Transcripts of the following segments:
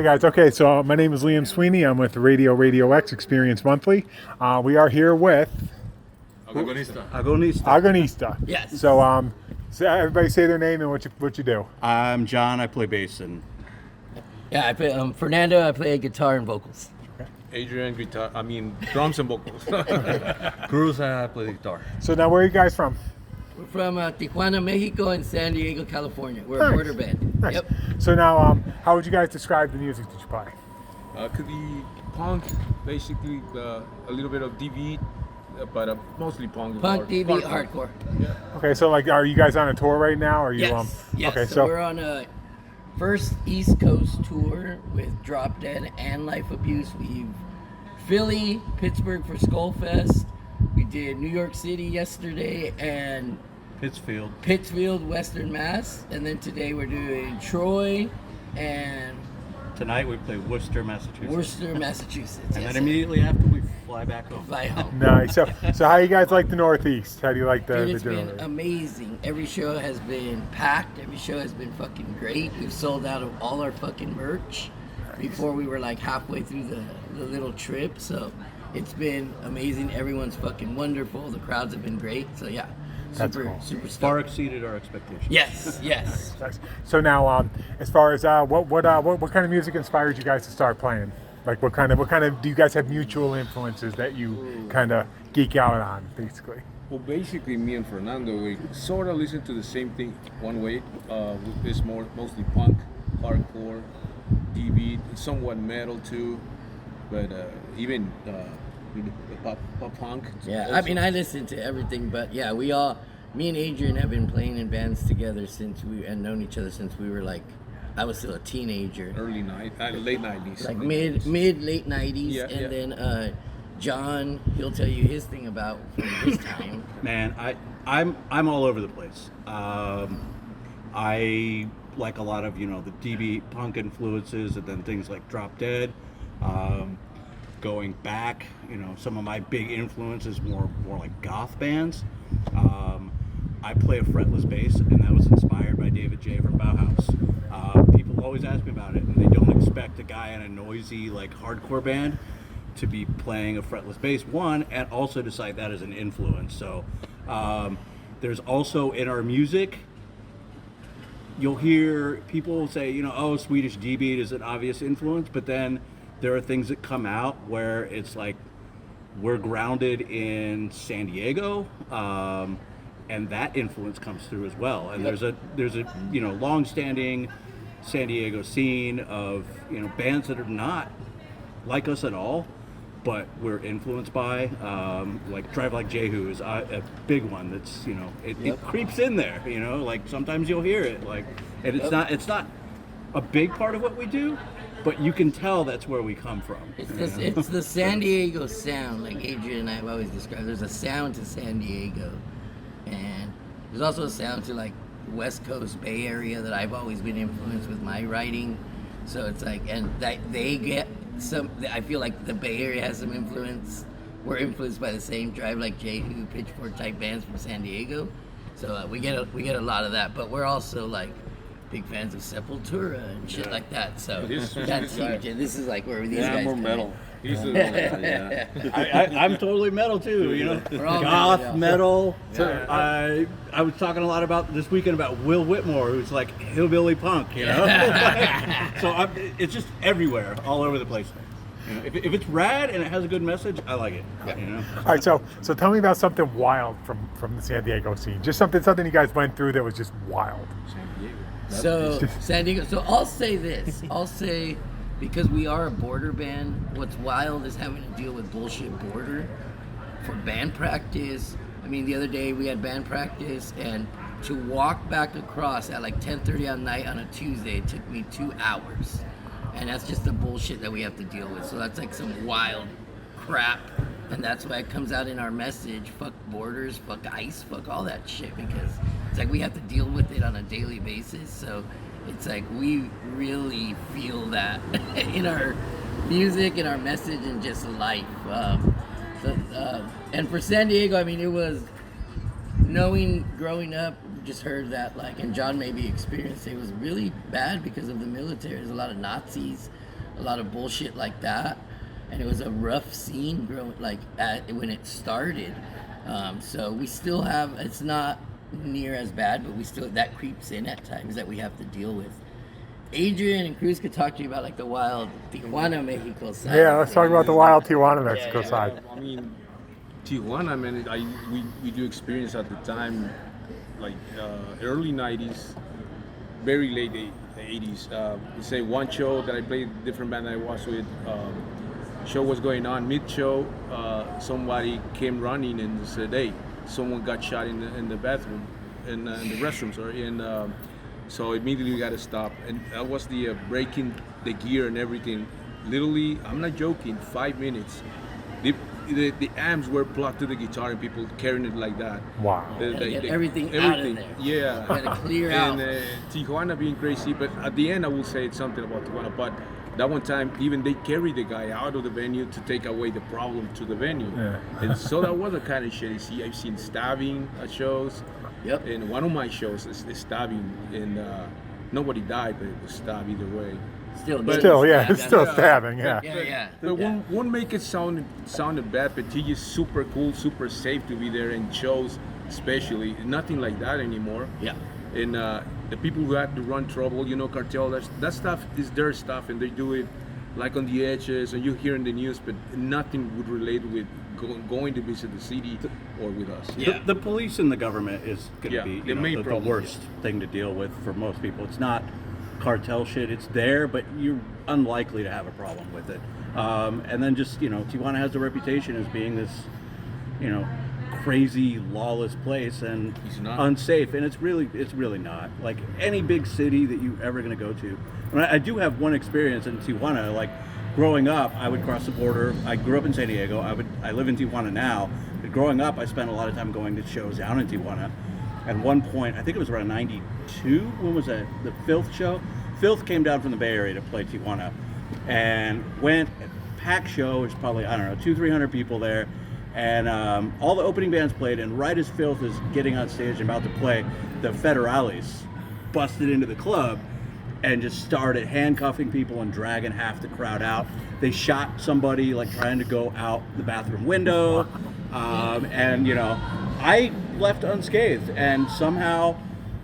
Hey guys, okay, so my name is Liam Sweeny. I'm with RadioRadioX Experience Monthly. We are here with Agonista. Yes. So everybody say their name and what you do. I'm John. I play bass and. Yeah, I play Fernando. I play guitar and vocals. Adrian, drums and vocals. Cruz, I play the guitar. So now, where are you guys from? We're from Tijuana, Mexico, and San Diego, California. We're a border band. Nice. Yep. So now, how would you guys describe the music that you play? Could be punk, basically a little bit of DV, but mostly punk. Punk, DB, hardcore. Yeah. Okay, so like, are you guys on a tour right now? Or are you? Yes. Yes. Okay, So we're on a first East Coast tour with Drop Dead and Life Abuse. We've Philly, Pittsburgh for Skullfest. We did New York City yesterday and Pittsfield, Western Mass, and then today we're doing Troy and Tonight we play Worcester, Massachusetts. And then immediately after we fly back home. Fly home. Nice. So how you guys like the Northeast? How do you like the? Dude, it's the been amazing. Every show has been packed. Every show has been fucking great. We've sold out of all our fucking merch before we were like halfway through the little trip. So it's been amazing. Everyone's fucking wonderful. The crowds have been great. So yeah, super stoked. Far exceeded our expectations. Yes. Nice. So now, as far as what kind of music inspired you guys to start playing? Like what kind of do you guys have mutual influences that you kind of geek out on, basically? Well, basically, me and Fernando, we sort of listen to the same thing one way. It's mostly punk, hardcore, DV, somewhat metal too, but even pop punk. Yeah, also. I mean, I listen to everything, but yeah, me and Adrian have been playing in bands together and known each other since we were like, I was still a teenager. Late 90s. Like late 90s. Yeah, then John, he'll tell you his thing about from his time. Man, I'm all over the place. I like a lot of, the DB punk influences and then things like Drop Dead. Going back, some of my big influences more like goth bands. I play a fretless bass, and that was inspired by David J. from Bauhaus. People always ask me about it, and they don't expect a guy in a noisy, like, hardcore band to be playing a fretless bass, one, and also to cite that as an influence. So there's also in our music, you'll hear people say, Swedish D-beat is an obvious influence, but then there are things that come out where it's like we're grounded in San Diego, and that influence comes through as well. And there's a long-standing San Diego scene of bands that are not like us at all, but we're influenced by, like Drive Like Jehu is a big one. That's it creeps in there. Like sometimes you'll hear it, like, and it's not a big part of what we do, but you can tell that's where we come from. It's the San Diego sound, like Adrian and I have always described. There's a sound to San Diego, and there's also a sound to like West Coast Bay Area that I've always been influenced with my writing. So it's like, and they get some. I feel like the Bay Area has some influence. We're influenced by the same Drive Like Jehu, Pitchfork type bands from San Diego. So we get a lot of that, but we're also like big fans of Sepultura and shit like that. So that's huge. And this is like where these guys more come metal. I'm totally metal too, We're all goth metal. Yeah. I was talking a lot about this weekend about Will Whitmore, who's like hillbilly punk, So it's just everywhere, all over the place. If it's rad and it has a good message, I like it. All right, so tell me about something wild from the San Diego scene. Just something you guys went through that was just wild. So San Diego. So I'll say this. Because we are a border band, what's wild is having to deal with bullshit border for band practice. I mean, the other day we had band practice, and to walk back across at like 10:30 at night on a Tuesday, it took me 2 hours. And that's just the bullshit that we have to deal with. So that's like some wild crap. And that's why it comes out in our message, fuck borders, fuck ICE, fuck all that shit, because it's like we have to deal with it on a daily basis. So it's like we really feel that in our music, in our message, and just life. And for San Diego, I mean, it was growing up, just heard that, like, and John maybe experienced it was really bad because of the military. There's a lot of Nazis, a lot of bullshit like that, and it was a rough scene growing when it started. So we still have, it's not near as bad, but we still, that creeps in at times that we have to deal with. Adrian and Cruz could talk to you about like the wild Tijuana, Mexico side. Yeah, let's talk about the wild Tijuana, Mexico side. I mean, Tijuana, man, we do experience at the time, like early 90s, very late 80s. We say one show that I played, different band that I was with, show was going on, mid-show, somebody came running and said, hey, someone got shot in the bathroom, in the restroom, sorry, and so immediately we got to stop. And that was the breaking the gear and everything. Literally, I'm not joking, 5 minutes. The amps were plugged to the guitar and people carrying it like that. Wow. Get everything out of there. Yeah. Gotta clear out. And Tijuana being crazy, but at the end I will say something about Tijuana. But that one time, even they carried the guy out of the venue to take away the problem to the venue. Yeah. And so that was a kind of shit. See, I've seen stabbing at shows. Yep. And one of my shows is stabbing, and nobody died, but it was stabbed either way. It's still stabbing, yeah. But won't make it sound bad, but TG is super cool, super safe to be there, and shows especially, nothing like that anymore. Yeah. And the people who had to run trouble, cartel, that stuff is their stuff, and they do it like on the edges, and you hear in the news, but nothing would relate with going to visit the city or with us. Yeah. The police and the government is going to be the worst thing to deal with for most people. It's not cartel shit. It's there, but you're unlikely to have a problem with it. And then just, Tijuana has a reputation as being this, crazy, lawless place and unsafe. And it's really not. Like any big city that you're ever going to go to. I do have one experience in Tijuana. Like growing up, I would cross the border. I grew up in San Diego. I live in Tijuana now. But growing up, I spent a lot of time going to shows down in Tijuana. At one point, I think it was around 92. When was that? The Filth show? Filth came down from the Bay Area to play Tijuana and went, packed show. There's probably, 200-300 people there. And all the opening bands played, and right as Filth is getting on stage and about to play, the Federales busted into the club and just started handcuffing people and dragging half the crowd out. They shot somebody like trying to go out the bathroom window. And I left unscathed, and somehow,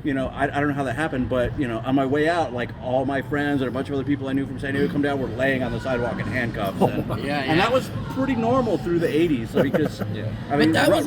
I don't know how that happened, but on my way out, like all my friends and a bunch of other people I knew from San Diego come down were laying on the sidewalk in handcuffs, and that was pretty normal through the 80s because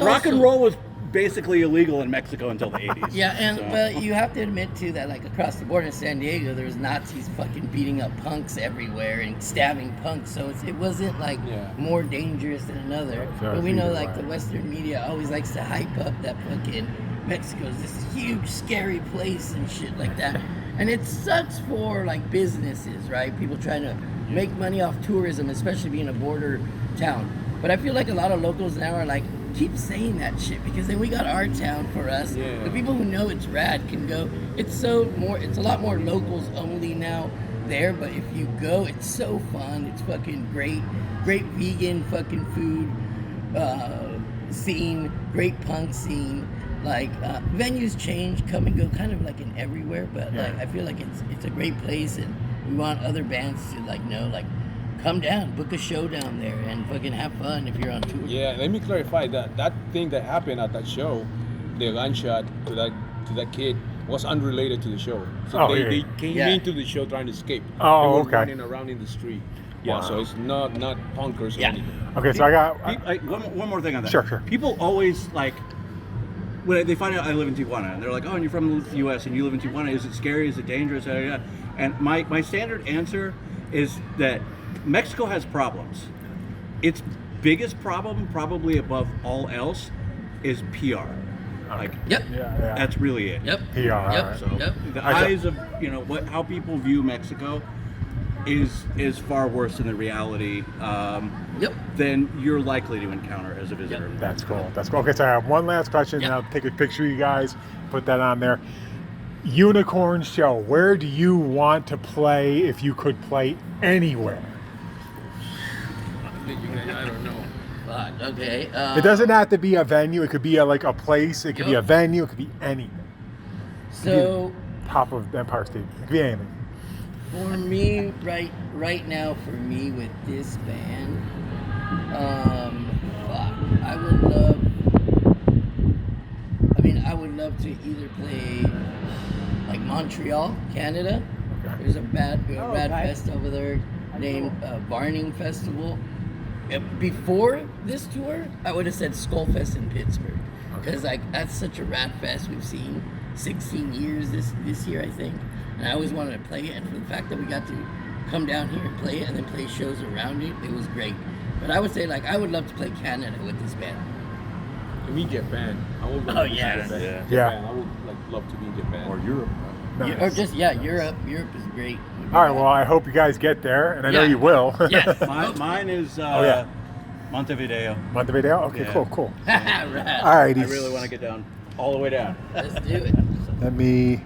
rock and roll was basically illegal in Mexico until the 80s. Yeah, but you have to admit too that like across the border in San Diego, there's Nazis fucking beating up punks everywhere and stabbing punks, so it wasn't like more dangerous than another. But we know like the Western media always likes to hype up that fucking Mexico's this huge scary place and shit like that, and it sucks for like businesses, right? People trying to make money off tourism, especially being a border town. But I feel like a lot of locals now are like, keep saying that shit because then we got our town for us. Yeah. The people who know it's rad can go. It's a lot more locals only now there, but if you go, it's so fun. It's fucking great vegan fucking food scene, great punk scene. Like venues change, come and go, kind of like in everywhere. But like I feel like it's a great place, and we want other bands to come down, book a show down there, and fucking have fun if you're on tour. Yeah, let me clarify that thing that happened at that show, the gunshot to that kid, was unrelated to the show. So they came into the show trying to escape. Oh, they were running around in the street. Yeah, so it's not punkers or anything. Okay, so I got one more thing on that. Sure. People always when they find out I live in Tijuana, and they're like, "Oh, and you're from the U.S. and you live in Tijuana. Is it scary? Is it dangerous?" And my standard answer is that Mexico has problems. Its biggest problem, probably above all else, is PR. That's really it. Yep. PR. So the eyes of how people view Mexico is far worse than the reality than you're likely to encounter as a visitor. That's cool. Okay, so I have one last question, and I'll take a picture of you guys, put that on there. Unicorn Show, where do you want to play if you could play anywhere? I don't know. Okay. It doesn't have to be a venue. It could be a place. It could be a venue. It could be anything. So top of Empire State. It could be anything. For me, right now, for me with this band, I would love. I mean, I would love to either play like Montreal, Canada. Okay. There's a rad okay. fest over there named Varning Festival. Before this tour, I would have said Skullfest in Pittsburgh, because like that's such a rad fest. We've seen 16 years this year, I think, and I always wanted to play it. And for the fact that we got to come down here and play it, and then play shows around it, it was great. But I would say like I would love to play Canada with this band. To me, Japan. I would Oh, yeah. Japan. Yeah. I would love to be in Japan. Or Europe. Nice. Or just Europe. Europe is great. All right. Well, I hope you guys get there, and I know Yeah. you will. Yes. Mine is yeah. Montevideo. Montevideo. Okay. Yeah. Cool. Rad. All right. I really want to get down all the way down. Let's do it. Let me